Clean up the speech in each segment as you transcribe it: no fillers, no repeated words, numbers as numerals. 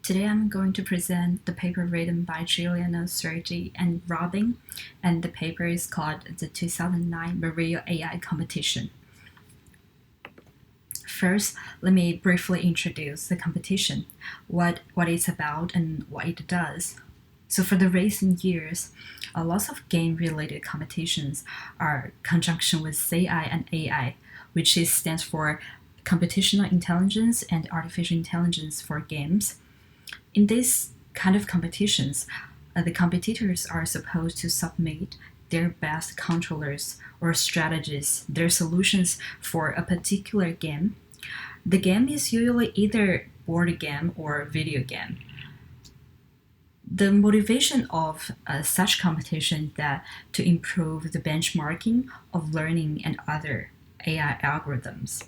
Today I'm going to present the paper written by Giuliano Sergi and Robin, and the paper is called the 2009 Mario AI Competition. First, let me briefly introduce the competition, what it's about and what it does. So for the recent years, lots of game-related competitions are conjunction with CI and AI, which stands for Computational Intelligence and Artificial Intelligence for Games. In these kind of competitions, the competitors are supposed to submit their best controllers or strategies, their solutions for a particular game. The game is usually either board game or video game. The motivation of such competition that to improve the benchmarking of learning and other AI algorithms.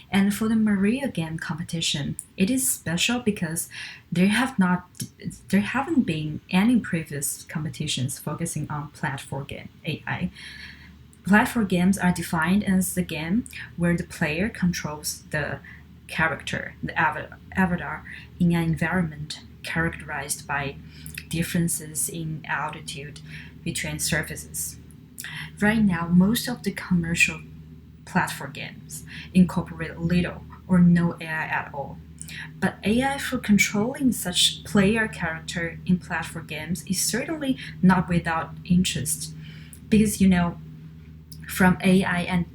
And for the Mario game competition, it is special because there haven't been any previous competitions focusing on platform game AI. Platform games are defined as the game where the player controls the character, the avatar, in an environment characterized by differences in altitude between surfaces. Right now, most of the commercial platform games incorporate little or no AI at all. But AI for controlling such player character in platform games is certainly not without interest. Because from AI and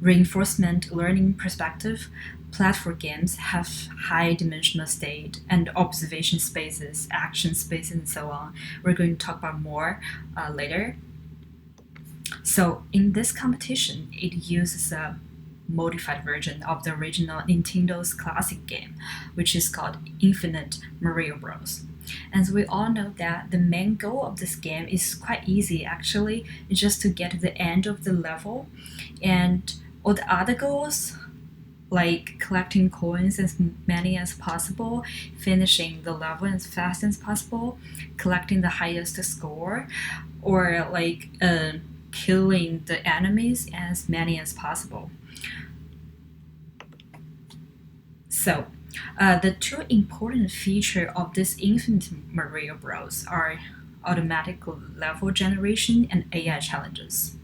reinforcement learning perspective, platform games have high dimensional state and observation spaces, action spaces, and so on. We're going to talk about more later. So in this competition, it uses a modified version of the original Nintendo's classic game, which is called Infinite Mario Bros. And we all know that the main goal of this game is quite easy actually, it's just to get to the end of the level. And all the other goals, like collecting coins as many as possible, finishing the level as fast as possible, collecting the highest score, or killing the enemies as many as possible. So, the two important features of this Infinite Mario Bros. Are automatic level generation and AI challenges.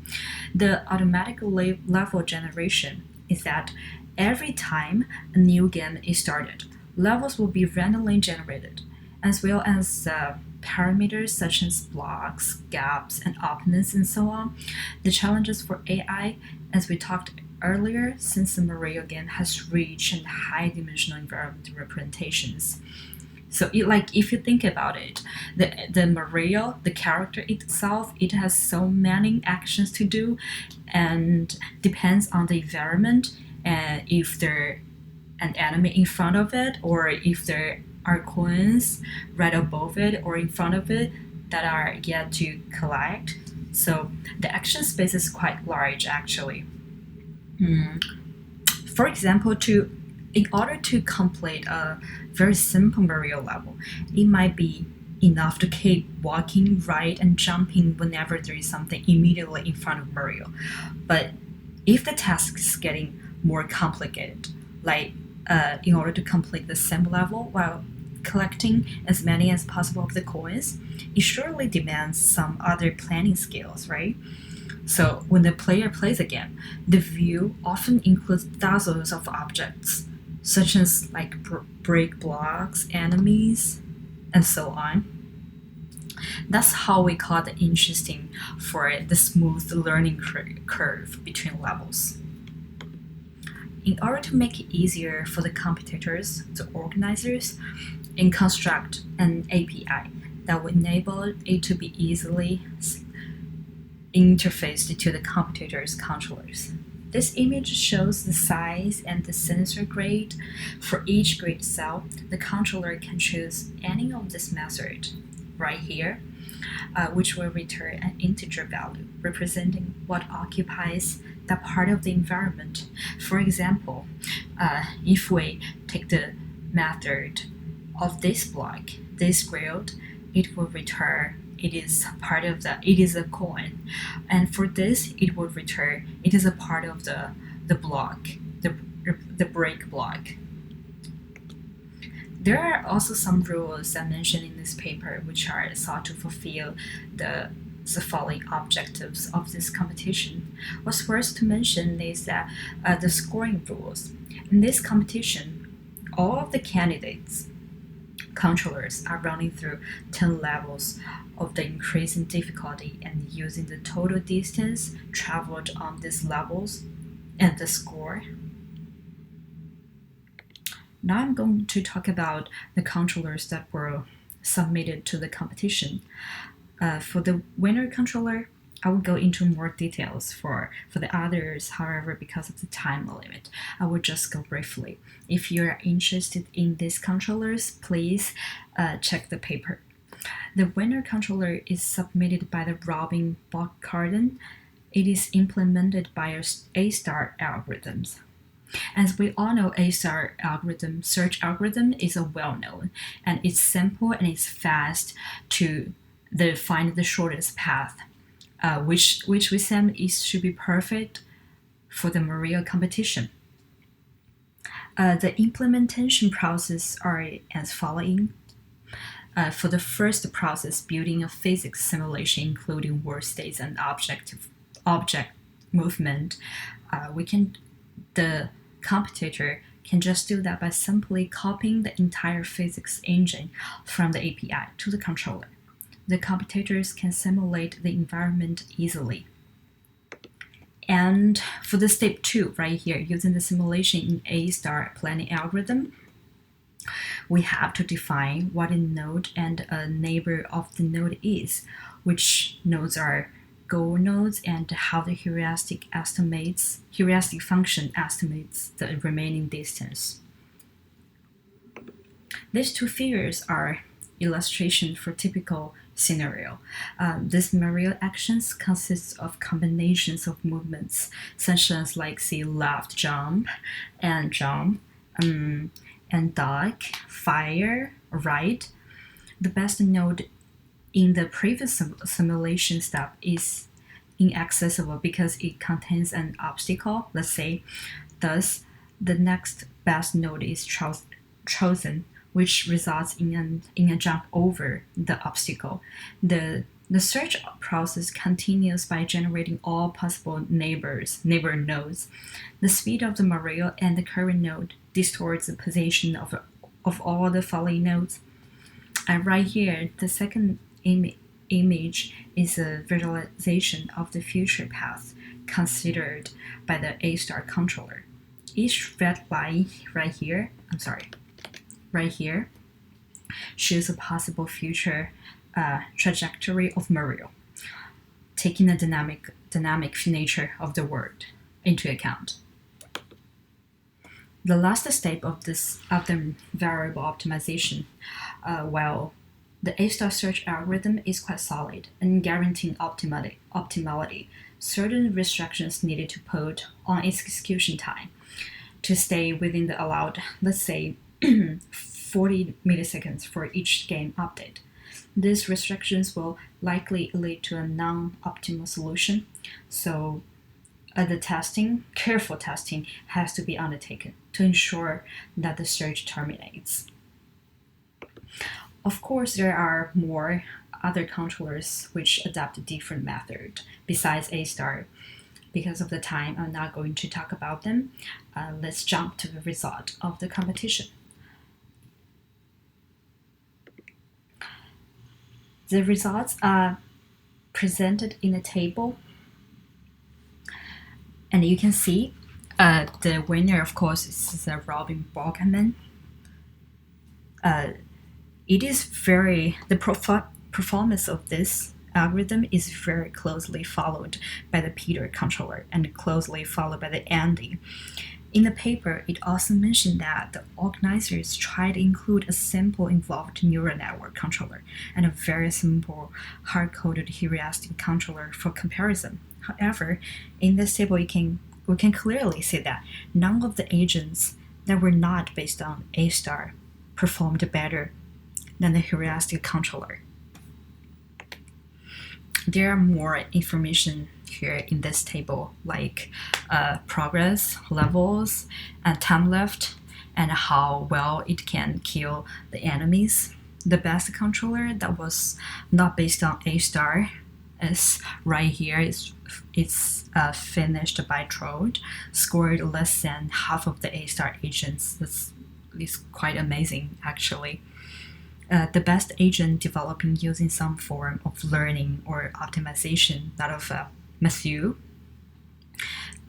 The automatic level generation is that every time a new game is started, levels will be randomly generated, as well as parameters such as blocks, gaps, and opponents, and so on. The challenges for AI, as we talked earlier, since the Mario game has rich and high dimensional environment representations. So, if you think about it, the Mario, the character itself, it has so many actions to do, and depends on the environment, and if there an enemy in front of it, or if there are coins right above it or in front of it that are yet to collect. So the action space is quite large actually. For example, in order to complete a very simple Mario level, it might be enough to keep walking right and jumping whenever there is something immediately in front of Mario. But if the task is getting more complicated, like in order to complete the same level while collecting as many as possible of the coins, it surely demands some other planning skills, right? So when the player plays a game, the view often includes dozens of objects, such as break blocks, enemies, and so on. That's how we call it interesting for the smooth learning curve between levels. In order to make it easier for the competitors, the organizers, and construct an API that will enable it to be easily interfaced to the competitor's controllers. This image shows the size and the sensor grade. For each grid cell, the controller can choose any of this method right here, which will return an integer value representing what occupies that part of the environment. For example, if we take the method of this block, this grid, it will return it is a coin, and for this it will return it is a part of the block, the break block. There are also some rules that mentioned in this paper which are thought to fulfill the following objectives of this competition. What's worth to mention is that the scoring rules. In this competition, all of the candidates controllers are running through 10 levels of the increasing difficulty and using the total distance traveled on these levels and the score. Now I'm going to talk about the controllers that were submitted to the competition. For the winner controller, I will go into more details for the others. However, because of the time limit, I will just go briefly. If you are interested in these controllers, please check the paper. The winner controller is submitted by the Robin Bockardon. It is implemented by A-star algorithms. As we all know, A-star algorithm, search algorithm, is a well-known, and it's simple and it's fast to find the shortest path, which we say should be perfect for the Mario competition. The implementation process are as following. For the first process, building a physics simulation including world states and object movement, the competitor can just do that by simply copying the entire physics engine from the API to the controller. The competitors can simulate the environment easily. And for the step 2 right here, using the simulation in A-star planning algorithm, we have to define what a node and a neighbor of the node is, which nodes are goal nodes, and how the heuristic function estimates the remaining distance. These two figures are illustration for typical scenario. This Mario actions consists of combinations of movements, such as say left jump, and duck, fire, right. The best node in the previous simulation step is inaccessible because it contains an obstacle, let's say. Thus, the next best node is chosen, which results in a jump over the obstacle. The search process continues by generating all possible neighbor nodes. The speed of the Mario and the current node distorts the position of all the following nodes. And right here, the second image is a visualization of the future path considered by the A-star controller. Each red line right here shows a possible future trajectory of Mario, taking the dynamic nature of the world into account. The last step of the variable optimization, while the A-star search algorithm is quite solid and guaranteeing optimality, certain restrictions needed to put on execution time to stay within the allowed, let's say, 40 milliseconds for each game update. These restrictions will likely lead to a non-optimal solution, so careful testing has to be undertaken to ensure that the search terminates. Of course, there are more other controllers which adopt a different method besides A-star. Because of the time, I'm not going to talk about them. Let's jump to the result of the competition. The results are presented in a table, and you can see the winner, of course, is Robin Bockardon. The performance of this algorithm is very closely followed by the Peter controller and closely followed by the Andy. In the paper, it also mentioned that the organizers tried to include a simple involved neural network controller and a very simple hard-coded heuristic controller for comparison. However, in this table, we can clearly see that none of the agents that were not based on A-star performed better than the heuristic controller. There are more information here in this table, like progress, levels, and time left, and how well it can kill the enemies. The best controller that was not based on A star is right here. It's finished by Trode, scored less than half of the A star agents. This is quite amazing, actually. The best agent developing using some form of learning or optimization, that of Matthew,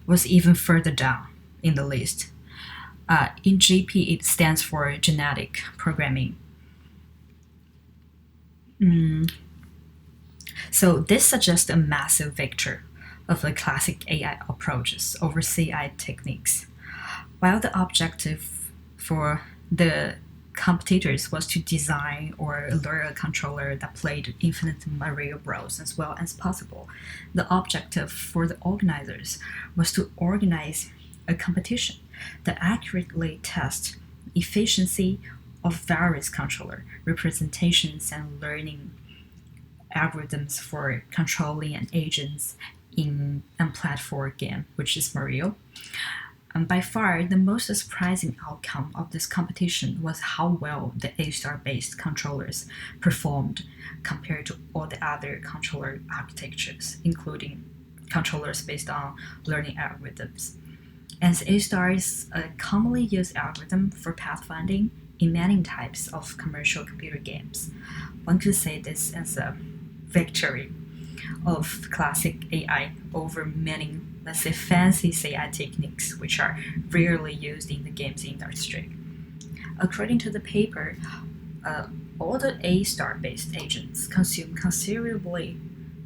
was even further down in the list. In GP, it stands for genetic programming. So this suggests a massive victory of the classic AI approaches over CI techniques. While the objective for the competitors was to design or learn a controller that played infinite Mario Bros. As well as possible, the objective for the organizers was to organize a competition that accurately tests efficiency of various controller representations and learning algorithms for controlling an agents in a platform game, which is Mario. And by far, the most surprising outcome of this competition was how well the A-star based controllers performed compared to all the other controller architectures, including controllers based on learning algorithms. As A-star is a commonly used algorithm for pathfinding in many types of commercial computer games, one could say this as a victory of classic AI over many, let's say, fancy AI techniques which are rarely used in the games industry. According to the paper, all the A-star based agents consume considerably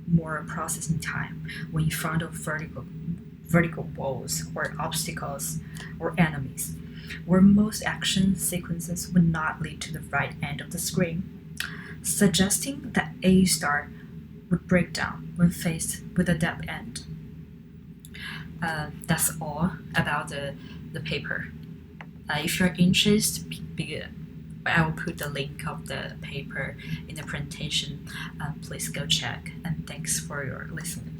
more processing time when in front of vertical walls or obstacles or enemies, where most action sequences would not lead to the right end of the screen, suggesting that A-star would break down when faced with a dead end. That's all about the paper. If you're interested, I will put the link of the paper in the presentation. Please go check, and thanks for your listening.